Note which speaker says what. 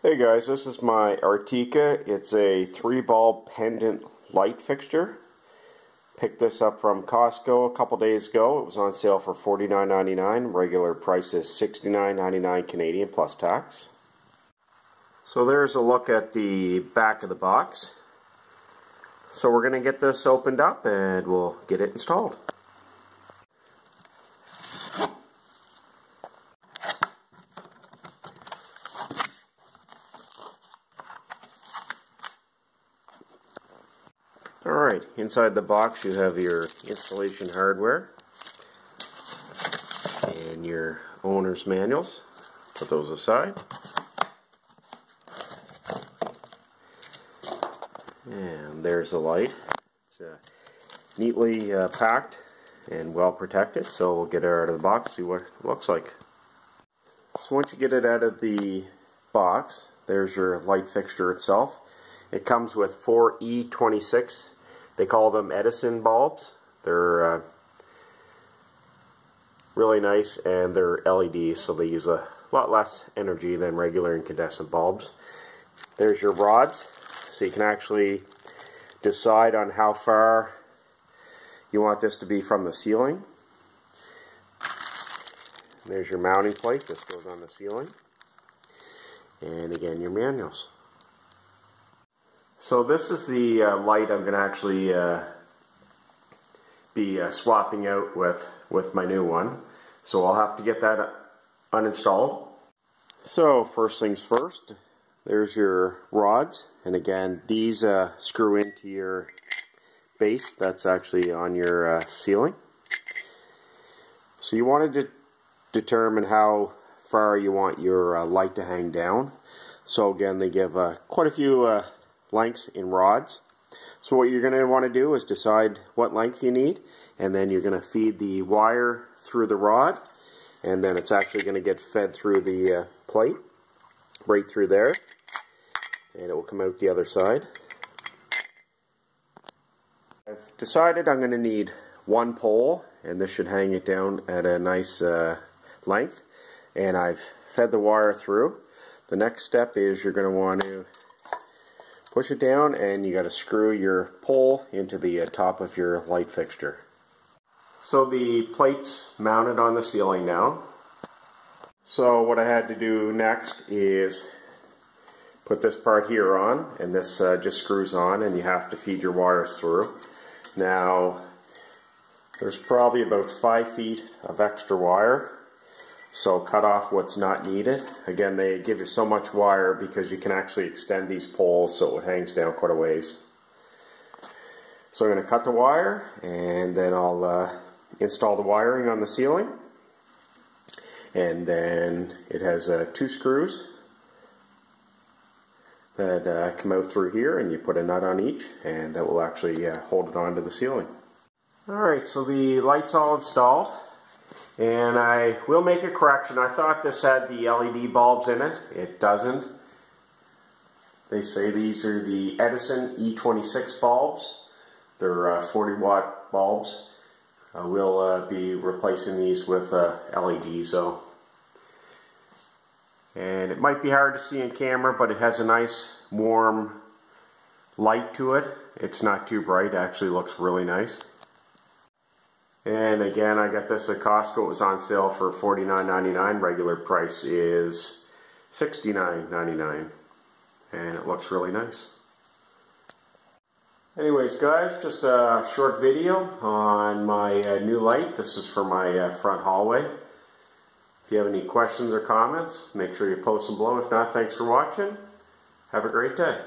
Speaker 1: Hey guys, this is my Artica. It's a 3-bulb pendant light fixture. Picked this up from Costco a couple days ago. It was on sale for $49.99. Regular price is $69.99 Canadian plus tax. So there's a look at the back of the box. So we're going to get this opened up and we'll get it installed. Alright, inside the box you have your installation hardware and your owner's manuals. Put those aside. And there's the light. It's neatly packed and well protected, so we'll get it out of the box, see what it looks like. So once you get it out of the box, there's your light fixture itself. It comes with 4 E26. They call them Edison bulbs. They're really nice, and they're LEDs, so they use a lot less energy than regular incandescent bulbs. There's your rods, so you can actually decide on how far you want this to be from the ceiling. There's your mounting plate. This goes on the ceiling. And again, your manuals. So this is the light I'm going to actually be swapping out with my new one. So I'll have to get that uninstalled. So first things first, there's your rods. And again, these screw into your base that's actually on your ceiling. So you want to determine how far you want your light to hang down. So again, they give quite a few lengths in rods. So what you're going to want to do is decide what length you need, and then you're going to feed the wire through the rod, and then it's actually going to get fed through the plate, right through there, and it will come out the other side. I've decided I'm going to need one pole, and this should hang it down at a nice length, and I've fed the wire through. The next step is you're going to want to push it down, and you got to screw your pole into the top of your light fixture. So the plate's mounted on the ceiling now. So what I had to do next is put this part here on, and this just screws on, and you have to feed your wires through. Now there's probably about 5 feet of extra wire. So cut off what's not needed. Again, they give you so much wire because you can actually extend these poles so it hangs down quite a ways. So I'm going to cut the wire, and then I'll install the wiring on the ceiling. And then it has 2 screws that come out through here, and you put a nut on each, and that will actually hold it onto the ceiling. Alright, so the light's all installed. And I will make a correction. I thought this had the LED bulbs in it. It doesn't. They say these are the Edison E26 bulbs. They're 40-watt bulbs. We'll be replacing these with LEDs though. And it might be hard to see in camera, but it has a nice warm light to it. It's not too bright. It actually looks really nice. And again, I got this at Costco. It was on sale for $49.99. Regular price is $69.99. And it looks really nice. Anyways guys, just a short video on my new light. This is for my front hallway. If you have any questions or comments, make sure you post them below. If not, thanks for watching. Have a great day.